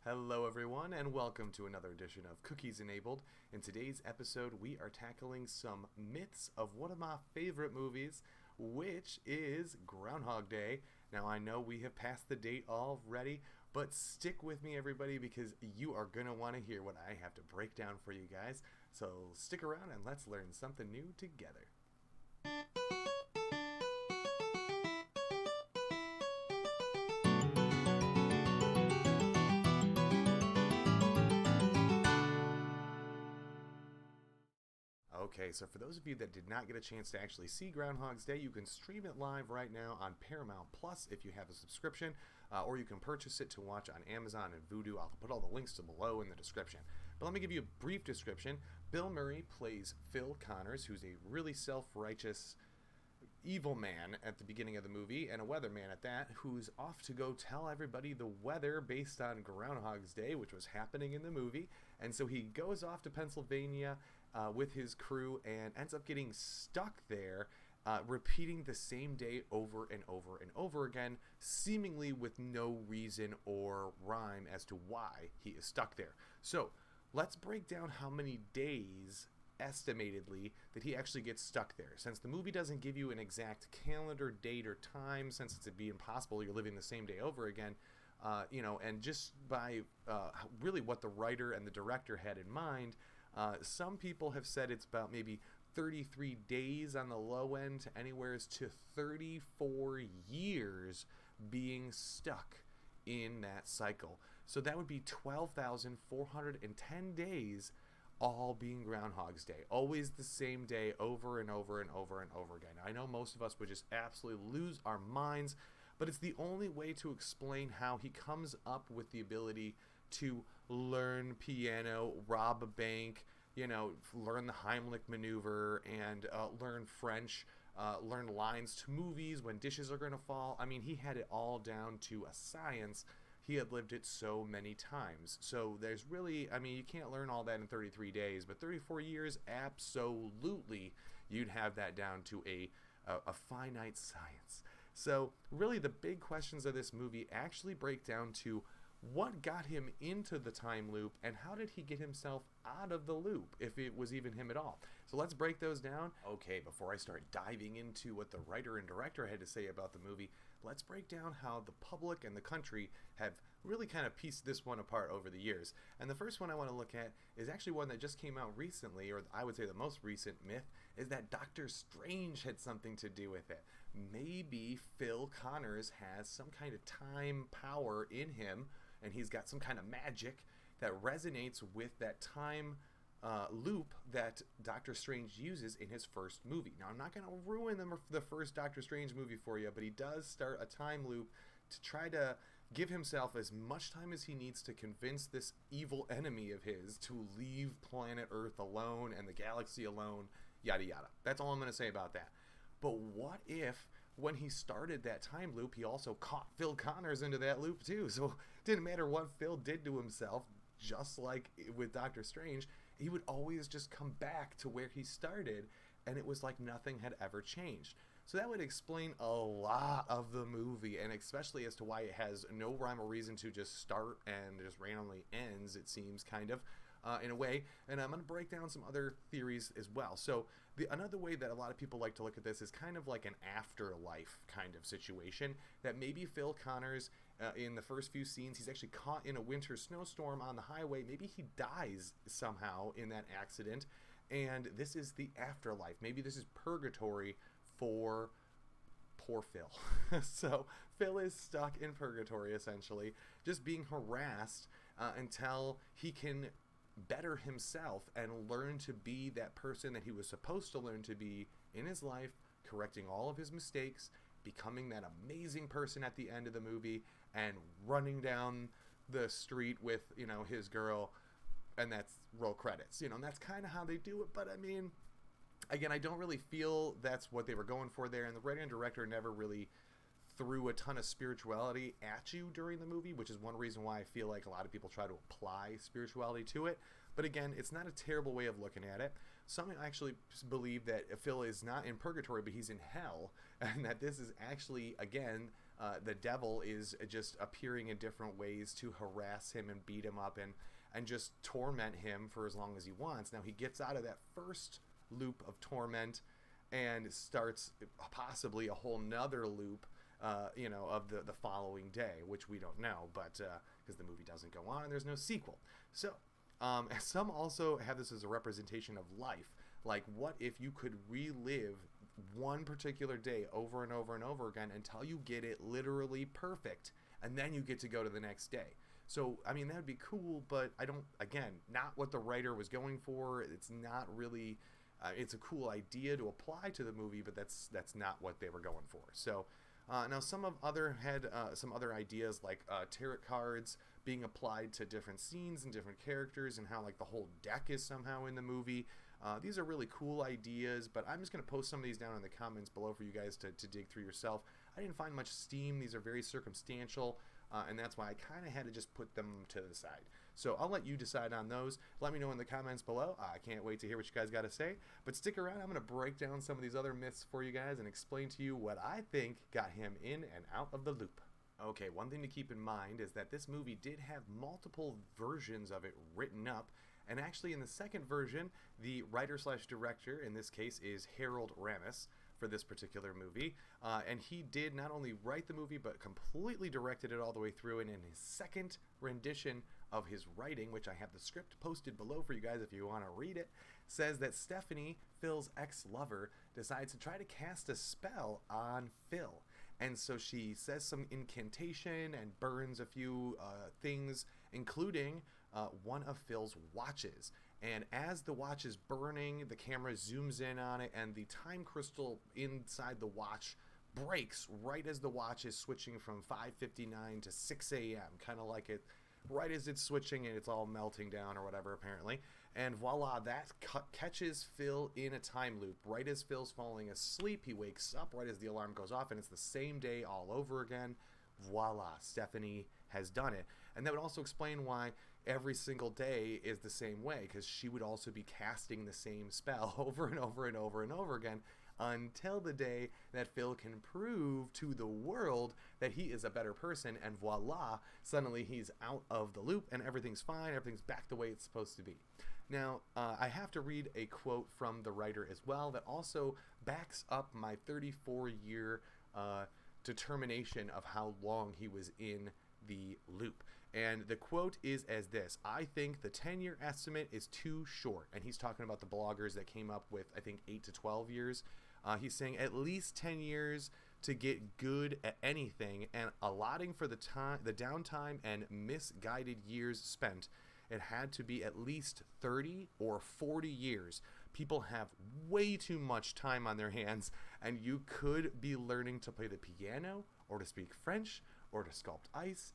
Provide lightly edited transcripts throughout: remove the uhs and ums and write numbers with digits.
Hello, everyone, and welcome to another edition of Cookies Enabled. In today's episode, we are tackling some myths of one of my favorite movies, which is Groundhog Day. Now, I know we have passed the date already, but stick with me, everybody, because you are going to want to hear what I have to break down for you guys. So stick around and let's learn something new together. Okay, so for those of you that did not get a chance to actually see Groundhog's Day, you can stream it live right now on Paramount Plus if you have a subscription, or you can purchase it to watch on Amazon and Vudu. I'll put all the links below in the description. But let me give you a brief description. Bill Murray plays Phil Connors, who's a really self-righteous evil man at the beginning of the movie, and a weatherman at that, who's off to go tell everybody the weather based on Groundhog's Day, which was happening in the movie. And so he goes off to Pennsylvania with his crew and ends up getting stuck there, repeating the same day over and over and over again, seemingly with no reason or rhyme as to why he is stuck there. So let's break down how many days estimatedly that he actually gets stuck there. Since the movie doesn't give you an exact calendar date or time, since it'd be impossible, you're living the same day over again, and just by really what the writer and the director had in mind, some people have said it's about maybe 33 days on the low end to anywhere to 34 years being stuck in that cycle. So that would be 12,410 days all being Groundhog's Day. Always the same day over and over and over and over again. I know most of us would just absolutely lose our minds, but it's the only way to explain how he comes up with the ability to learn piano, rob a bank, learn the Heimlich maneuver, and learn French, learn lines to movies when dishes are going to fall. I mean, he had it all down to a science. He had lived it so many times. So there's really, you can't learn all that in 33 days, but 34 years, absolutely, you'd have that down to a finite science. So really the big questions of this movie actually break down to what got him into the time loop and how did he get himself out of the loop, if it was even him at all. So let's break those down. Okay, before I start diving into what the writer and director had to say about the movie, let's break down how the public and the country have really kind of pieced this one apart over the years. And the first one I want to look at is actually one that just came out recently, or I would say the most recent myth, is that Doctor Strange had something to do with it. Maybe Phil Connors has some kind of time power in him, and he's got some kind of magic that resonates with that time loop that Doctor Strange uses in his first movie. Now, I'm not going to ruin the first Doctor Strange movie for you, but he does start a time loop to try to give himself as much time as he needs to convince this evil enemy of his to leave planet Earth alone and the galaxy alone, yada yada. That's all I'm going to say about that. But what if when he started that time loop, he also caught Phil Connors into that loop too? So it didn't matter what Phil did to himself, just like with Doctor Strange, he would always just come back to where he started, and it was like nothing had ever changed. So that would explain a lot of the movie, and especially as to why it has no rhyme or reason to just start and just randomly ends, it seems, kind of, in a way. And I'm going to break down some other theories as well. So another way that a lot of people like to look at this is kind of like an afterlife kind of situation, that maybe Phil Connors, in the first few scenes, he's actually caught in a winter snowstorm on the highway. Maybe he dies somehow in that accident, and this is the afterlife. Maybe this is purgatory for poor Phil. So Phil is stuck in purgatory, essentially, just being harassed until he can better himself and learn to be that person that he was supposed to learn to be in his life, correcting all of his mistakes, becoming that amazing person at the end of the movie, and running down the street with, his girl, and that's roll credits. And that's kind of how they do it, but again, I don't really feel that's what they were going for there, and the writer and director never really threw a ton of spirituality at you during the movie, which is one reason why I feel like a lot of people try to apply spirituality to it. But again, it's not a terrible way of looking at it. Some actually believe that Phil is not in purgatory, but he's in hell, and that this is actually, again, the devil is just appearing in different ways to harass him and beat him up and just torment him for as long as he wants. Now he gets out of that first loop of torment and starts possibly a whole nother loop, of the following day, which we don't know, but because the movie doesn't go on and there's no sequel. So some also have this as a representation of life. Like, what if you could relive one particular day over and over and over again until you get it literally perfect, and then you get to go to the next day? So, I mean, that would be cool, but not what the writer was going for. It's not really, it's a cool idea to apply to the movie, but that's not what they were going for. So, now some other ideas like tarot cards being applied to different scenes and different characters, and how like the whole deck is somehow in the movie. These are really cool ideas, but I'm just going to post some of these down in the comments below for you guys to dig through yourself. I didn't find much steam. These are very circumstantial, and that's why I kind of had to just put them to the side. So I'll let you decide on those. Let me know in the comments below. I can't wait to hear what you guys got to say. But stick around. I'm going to break down some of these other myths for you guys and explain to you what I think got him in and out of the loop. Okay, one thing to keep in mind is that this movie did have multiple versions of it written up. And actually, in the second version, the writer/director, in this case, is Harold Ramis for this particular movie. And he did not only write the movie, but completely directed it all the way through. And in his second rendition of his writing, which I have the script posted below for you guys if you want to read it, says that Stephanie, Phil's ex-lover, decides to try to cast a spell on Phil. And so she says some incantation and burns a few things, including one of Phil's watches. And as the watch is burning, the camera zooms in on it, and the time crystal inside the watch breaks right as the watch is switching from 5:59 to 6 a.m. Kind of like it, right as it's switching and it's all melting down or whatever, apparently. And voila, that catches Phil in a time loop. Right as Phil's falling asleep, he wakes up right as the alarm goes off, and it's the same day all over again. Voila, Stephanie has done it. And that would also explain why every single day is the same way, because she would also be casting the same spell over and over and over and over again until the day that Phil can prove to the world that he is a better person, and voila, suddenly he's out of the loop and everything's fine, everything's back the way it's supposed to be. Now, I have to read a quote from the writer as well that also backs up my 34-year determination of how long he was in the loop. And the quote is as this: "I think the 10-year estimate is too short." And he's talking about the bloggers that came up with, I think, 8 to 12 years. He's saying at least 10 years to get good at anything, and allotting for the downtime and misguided years spent, it had to be at least 30 or 40 years. People have way too much time on their hands, and you could be learning to play the piano, or to speak French, or to sculpt ice,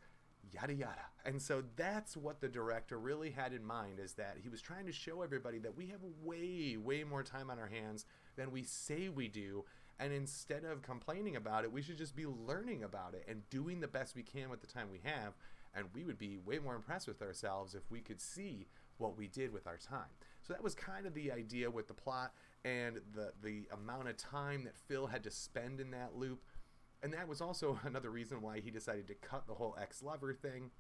yada yada. And so that's what the director really had in mind, is that he was trying to show everybody that we have way more time on our hands than we say we do, and instead of complaining about it, we should just be learning about it and doing the best we can with the time we have. And we would be way more impressed with ourselves if we could see what we did with our time. So that was kind of the idea with the plot and the amount of time that Phil had to spend in that loop. And that was also another reason why he decided to cut the whole ex-lover thing.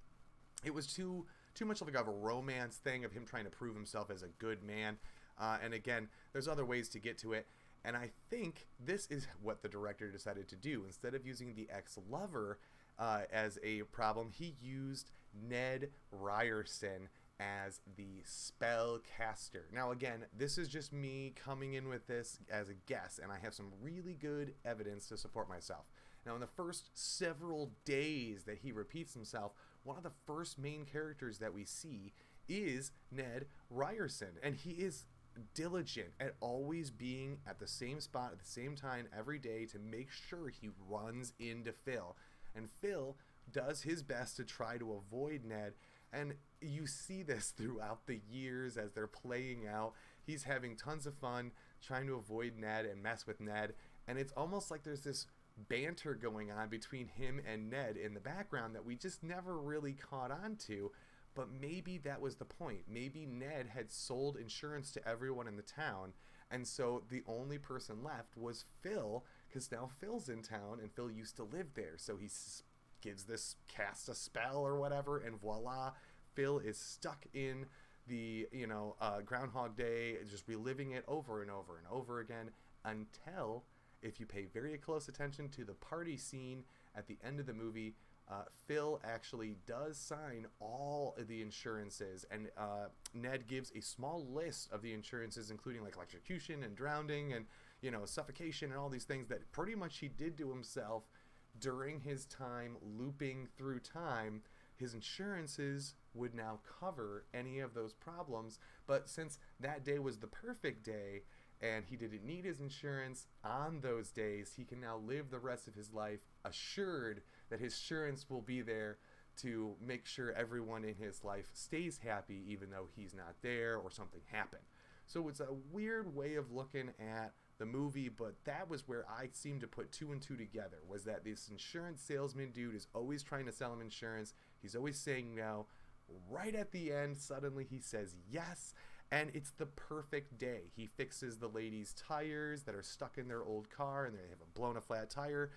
It was too much like a romance thing of him trying to prove himself as a good man. And again, there's other ways to get to it. And I think this is what the director decided to do. Instead of using the ex-lover as a problem, he used Ned Ryerson as the spellcaster. Now again, this is just me coming in with this as a guess, and I have some really good evidence to support myself. Now, in the first several days that he repeats himself, one of the first main characters that we see is Ned Ryerson, and he is diligent at always being at the same spot at the same time every day to make sure he runs into Phil. And Phil does his best to try to avoid Ned, and you see this throughout the years as they're playing out. He's having tons of fun trying to avoid Ned and mess with Ned, and it's almost like there's this banter going on between him and Ned in the background that we just never really caught on to. But maybe that was the point. Maybe Ned had sold insurance to everyone in the town, and so the only person left was Phil, because now Phil's in town, and Phil used to live there, so he gives this cast a spell or whatever, and voila, Phil is stuck in the Groundhog Day, just reliving it over and over and over again, until, if you pay very close attention to the party scene at the end of the movie, Phil actually does sign all of the insurances, and Ned gives a small list of the insurances, including like electrocution and drowning and suffocation and all these things that pretty much he did to himself during his time looping through time. His insurances would now cover any of those problems, but since that day was the perfect day and he didn't need his insurance on those days, he can now live the rest of his life assured that his insurance will be there to make sure everyone in his life stays happy even though he's not there or something happened. So it's a weird way of looking at the movie, but that was where I seemed to put two and two together, was that this insurance salesman dude is always trying to sell him insurance. He's always saying no. Right at the end, suddenly he says yes, and it's the perfect day. He fixes the lady's tires that are stuck in their old car, and they have blown a flat tire.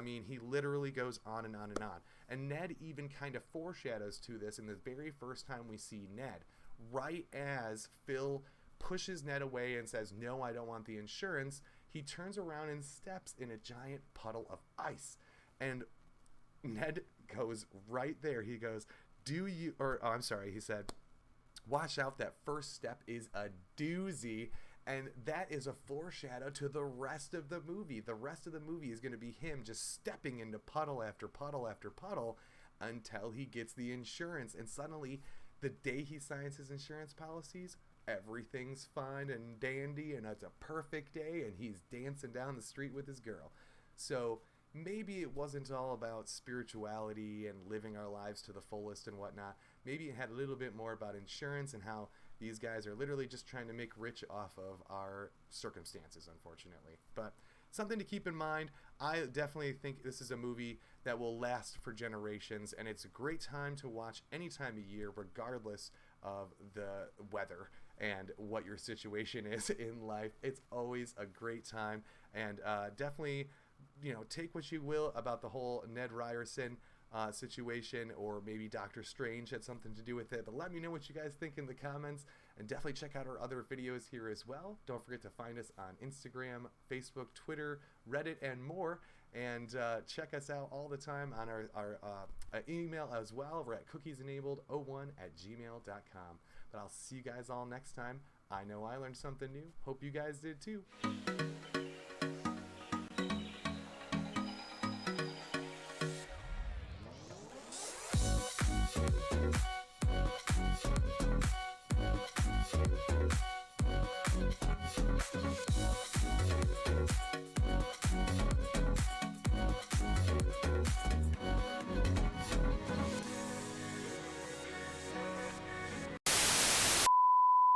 He literally goes on and on and on. And Ned even kind of foreshadows to this in the very first time we see Ned. Right as Phil pushes Ned away and says, no, I don't want the insurance, he turns around and steps in a giant puddle of ice. And Ned goes right there. He goes, he said, watch out, that first step is a doozy. And that is a foreshadow to the rest of the movie. The rest of the movie is going to be him just stepping into puddle after puddle after puddle until he gets the insurance. And suddenly, the day he signs his insurance policies, everything's fine and dandy, and it's a perfect day, and he's dancing down the street with his girl. So maybe it wasn't all about spirituality and living our lives to the fullest and whatnot. Maybe it had a little bit more about insurance and how these guys are literally just trying to make rich off of our circumstances, unfortunately. But something to keep in mind. I definitely think this is a movie that will last for generations, and it's a great time to watch any time of year, regardless of the weather and what your situation is in life. It's always a great time, and definitely, take what you will about the whole Ned Ryerson situation, or maybe Doctor Strange had something to do with it, but let me know what you guys think in the comments, and definitely check out our other videos here as well. Don't forget to find us on Instagram, Facebook, Twitter, Reddit, and more, and check us out all the time on our email as well. We're at cookiesenabled01@gmail.com. But I'll see you guys all next time. I know I learned something new. Hope you guys did too.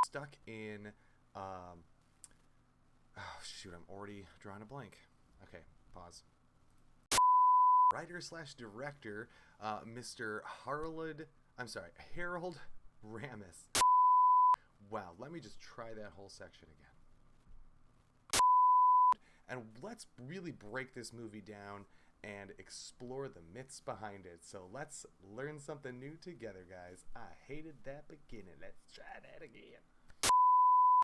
Stuck in I'm already drawing a blank. Okay, pause. Writer/director Mr. Harold Ramis. Wow, let me just try that whole section again. And let's really break this movie down and explore the myths behind it. So let's learn something new together, guys. I hated that beginning. Let's try that again.